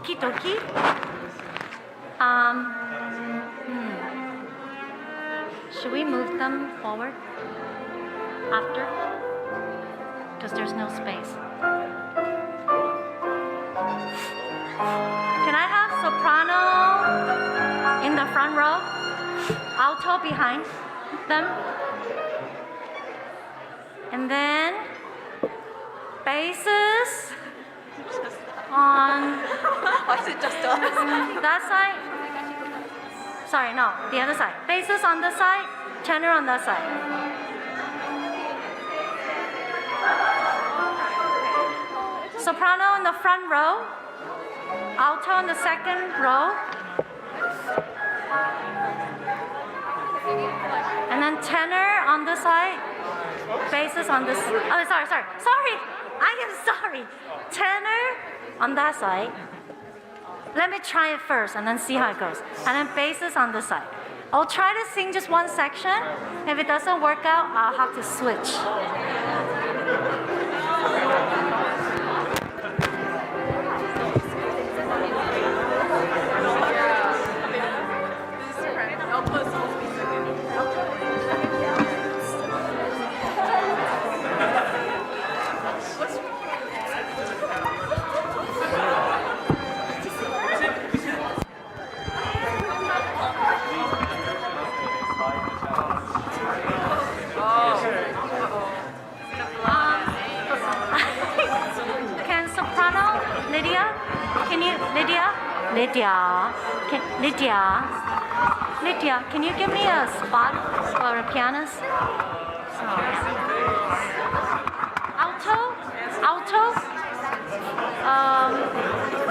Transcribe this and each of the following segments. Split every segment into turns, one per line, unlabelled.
Okie dokie. Should we move them forward after? Because there's no space. Can I have soprano in the front row? Alto behind them? And then basses on
Why is it just us?
that side. Sorry, no, the other side. Basses on this side, tenor on that side. Soprano in the front row, alto in the second row, and then tenor on this side, basses on this. Oh, sorry. I am sorry. Tenor on that side. Let me try it first and then see how it goes. And then basses on this side. I'll try to sing just one section. If it doesn't work out, I'll have to switch. Can soprano, Lydia, can you give me a spot for a pianist? Alto,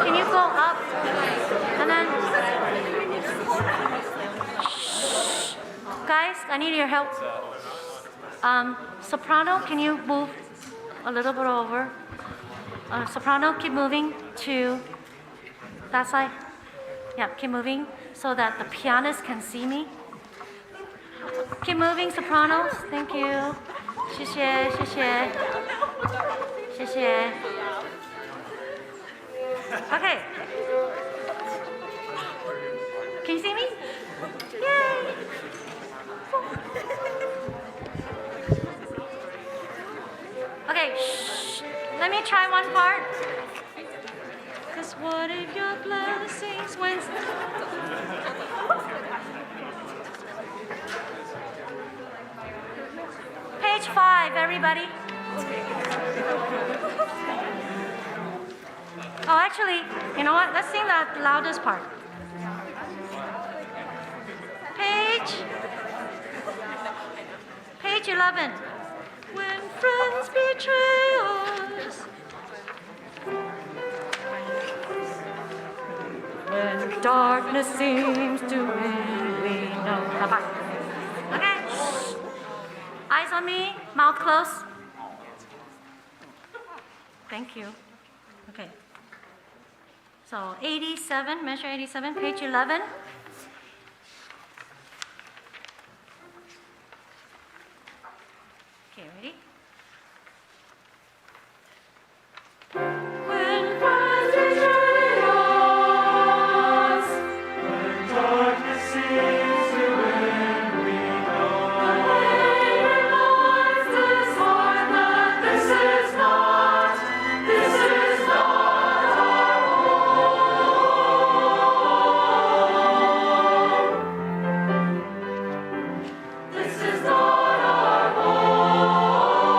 can you go up? And then, shh. Guys, I need your help. Soprano, can you move a little bit over? Soprano, keep moving to that side. Yeah, keep moving so that the pianist can see me. Keep moving, sopranos. Thank you. 谢谢. Okay. Can you see me? Yay! Okay, shh. Let me try one part. Cause what if your blessings went? Page 5, everybody. Oh, actually, you know what? Let's sing that loudest part. Page 11. When friends betray us, when darkness seems to win, we know. Bye-bye. Okay. Eyes on me, mouth closed. Thank you. Okay. So 87, measure 87, page 11. Okay, ready? When friends betray us, when darkness seems to win, we know. But they reminds this heart that this is not our home. This is not our home.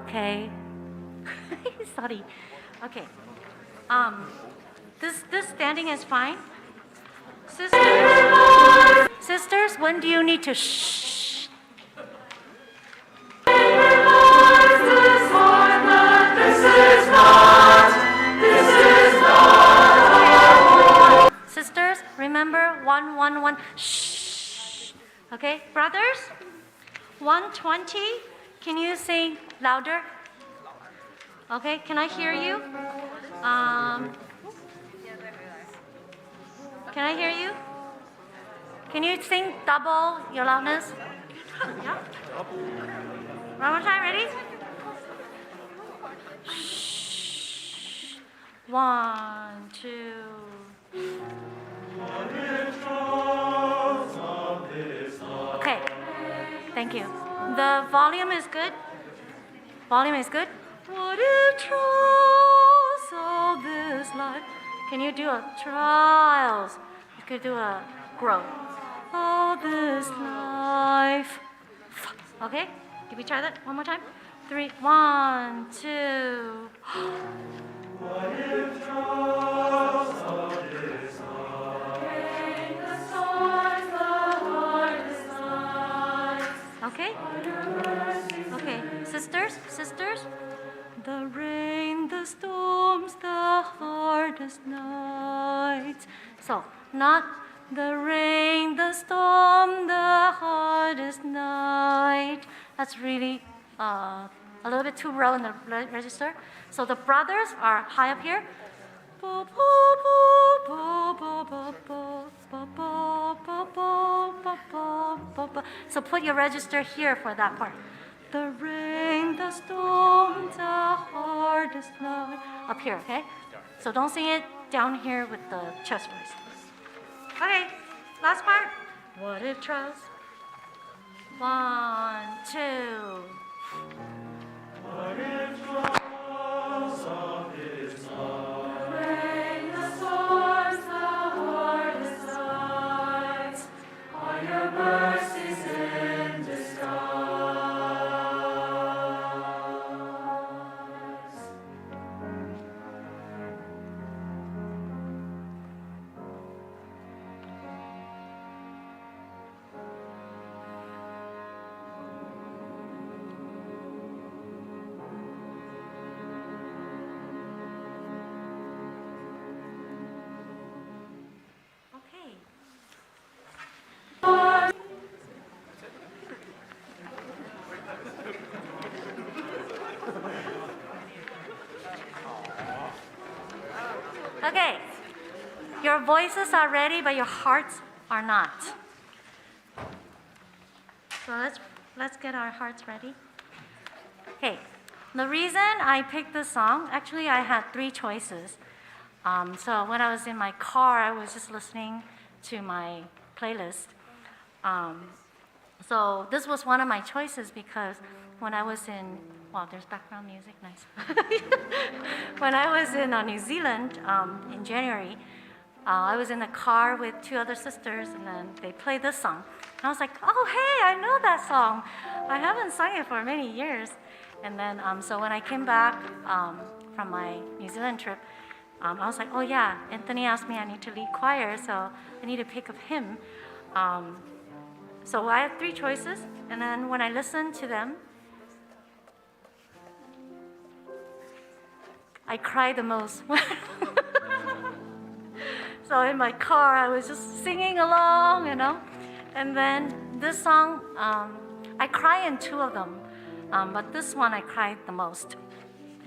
okay. Sorry. Okay. This standing is fine. Sisters, when do you need to shh? Sisters, remember 111. Shh. Okay, brothers, 120. Can you sing louder? Okay, can I hear you? Can I hear you? Can you sing double your loudness? Yeah. One more time, ready? Shh. 1, 2. Okay, thank you. The volume is good? Volume is good? What if trials of this life? Can you do a trials? You could do a growth. All this life. Okay, can we try that one more time? 3, 1, 2. What if trials of this life? The storms, the hardest nights. Okay? Okay, sisters. The rain, the storms, the hardest nights. So, not the rain, the storm, the hardest night. That's really a little bit too low in the register. So the brothers are high up here. So put your register here for that part. The rain, the storm, the hardest night. Up here, okay? So don't sing it down here with the chest voice. Okay, last part. What if trials? 1, 2. What if trials of this life? The rain, the storms, the hardest nights, are your mercies in disguise. Okay, your voices are ready, but your hearts are not. So let's get our hearts ready. Okay, the reason I picked this song, actually I had 3 choices. So when I was in my car, I was just listening to my playlist. So this was one of my choices because when I was in, wow, there's background music, nice. When I was in New Zealand in January, I was in the car with 2 other sisters, and then they played this song. And I was like, oh, hey, I know that song. I haven't sung it for many years. And then, so when I came back from my New Zealand trip, I was like, oh yeah, Anthony asked me I need to lead choir, so I need to pick up him. So I had 3 choices, and then when I listened to them, I cried the most. So in my car, I was just singing along, you know. And then this song, I cry in 2 of them, but this one I cried the most.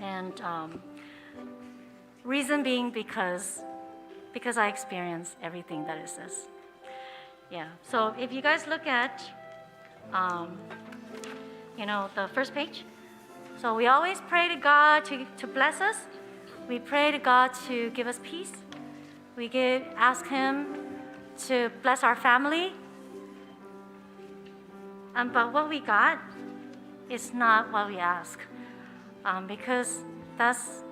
And reason being because I experienced everything that it says. Yeah. So if you guys look at, the first page. So we always pray to God to bless us. We pray to God to give us peace. We ask Him to bless our family. But what we got is not what we ask, because that's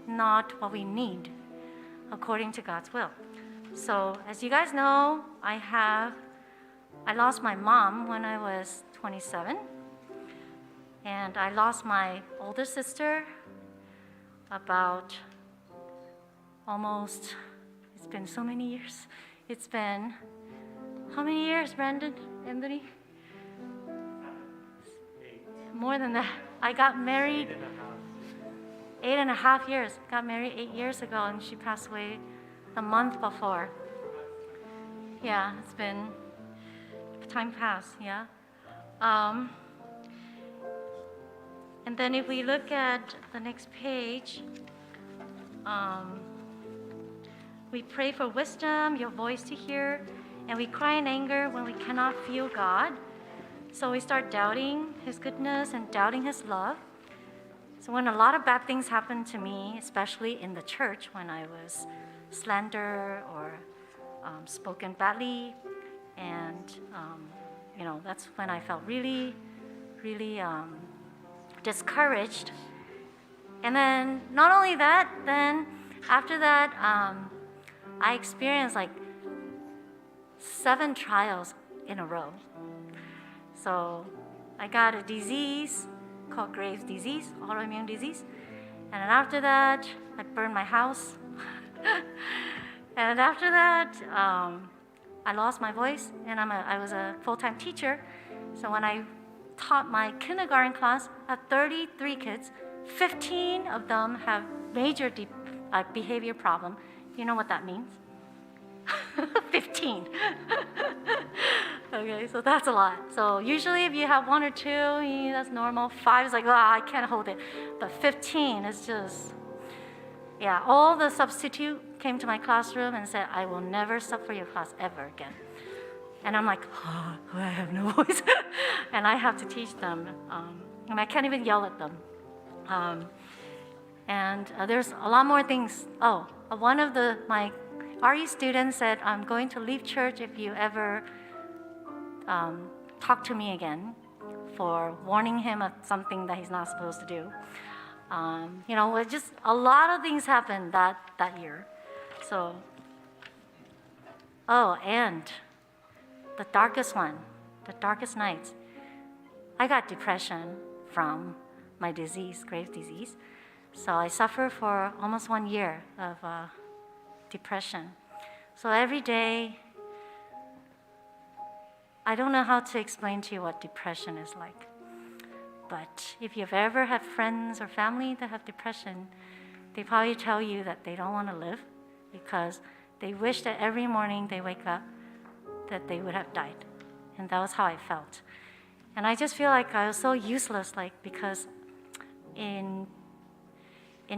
not what we need according to God's will. So as you guys know, I lost my mom when I was 27. And I lost my older sister about almost, it's been so many years. It's been, how many years, Brandon, Anthony? More than that. I got married 8.5 years. Got married 8 years ago, and she passed away the month before. Yeah, it's been, time passed, yeah. And then if we look at the next page, we pray for wisdom, your voice to hear, and we cry in anger when we cannot feel God. So we start doubting His goodness and doubting His love. So when a lot of bad things happen to me, especially in the church, when I was slandered or spoken badly, and that's when I felt really, really discouraged. And then not only that, then after that, I experienced like 7 trials in a row. So I got a disease called Graves' disease, autoimmune disease. And then after that, I burned my house. And after that, I lost my voice, and I was a full-time teacher. So when I taught my kindergarten class, I had 33 kids. 15 of them have major behavior problem. You know what that means? 15. Okay, so that's a lot. So usually if you have 1 or 2, that's normal. 5 is like, I can't hold it. But 15 is just, yeah. All the substitute came to my classroom and said, I will never sub for your class ever again. And I'm like, I have no voice. And I have to teach them. And I can't even yell at them. And there's a lot more things. One of my RE students said, I'm going to leave church if you ever talk to me again, for warning him of something that he's not supposed to do. Just a lot of things happened that year. So, and the darkest one, the darkest nights, I got depression from my disease, Graves' disease. So I suffered for almost 1 year of depression. So every day, I don't know how to explain to you what depression is like. But if you've ever had friends or family that have depression, they probably tell you that they don't want to live because they wish that every morning they wake up that they would have died. And that was how I felt. And I just feel like I was so useless, because in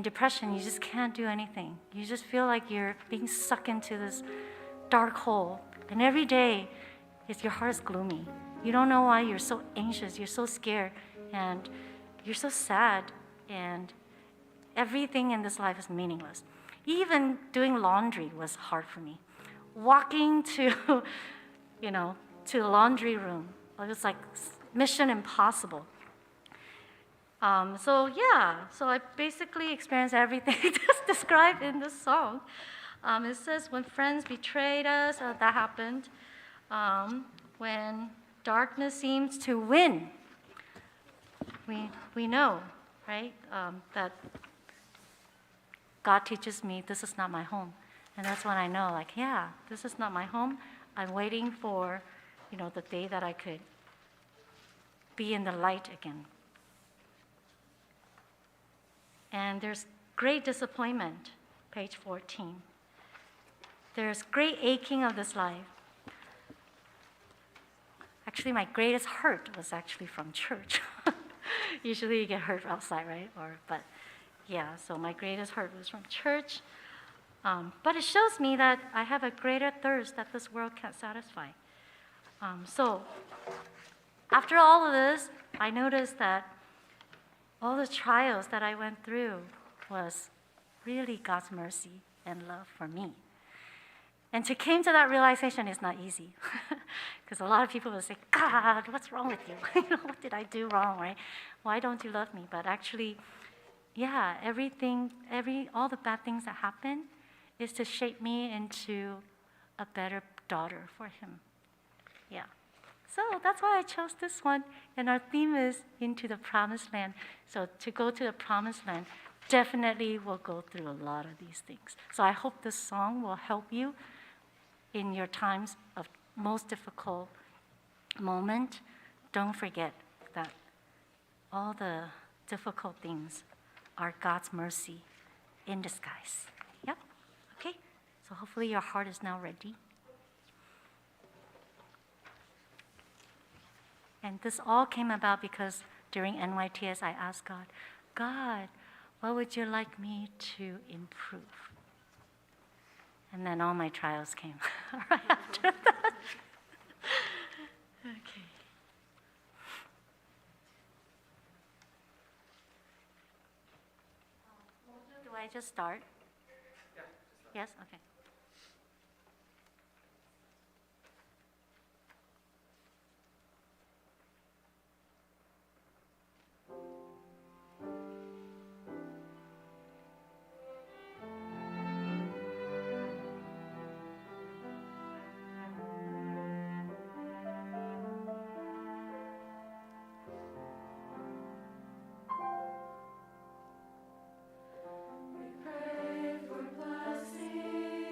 depression, you just can't do anything. You just feel like you're being sucked into this dark hole. And every day, your heart is gloomy. You don't know why you're so anxious, you're so scared, and you're so sad, and everything in this life is meaningless. Even doing laundry was hard for me. Walking to, to the laundry room, it was like mission impossible. So I basically experienced everything that's described in this song. It says, when friends betrayed us, that happened. When darkness seems to win, we know, right, that God teaches me this is not my home. And that's when I know, this is not my home. I'm waiting for, the day that I could be in the light again. And there's great disappointment, page 14. There's great aching of this life. Actually, my greatest hurt was actually from church. Usually you get hurt outside, right? So my greatest hurt was from church. But it shows me that I have a greater thirst that this world can't satisfy. So after all of this, I noticed that all the trials that I went through was really God's mercy and love for me. And to come to that realization is not easy. Because a lot of people will say, God, what's wrong with you? What did I do wrong, right? Why don't you love me? But actually, all the bad things that happen is to shape me into a better daughter for Him. Yeah. So that's why I chose this one. And our theme is Into the Promised Land. So to go to the Promised Land, definitely will go through a lot of these things. So I hope this song will help you in your times of most difficult moment. Don't forget that all the difficult things are God's mercy in disguise. Yep. Okay. So hopefully your heart is now ready. And this all came about because during NYTS I asked God, God, what would you like me to improve? And then all my trials came right after that. Okay. Do I just start? Yeah. Yes? Okay.
Pray for blessing.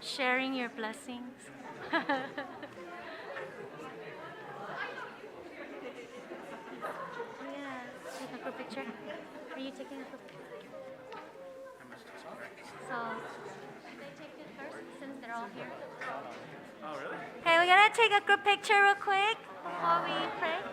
Sharing your blessings. Yeah, take a group picture. Are you taking a group picture? So, should they take it first since they're all here?
Oh, really?
Okay, we're gonna take a group picture real quick before we pray.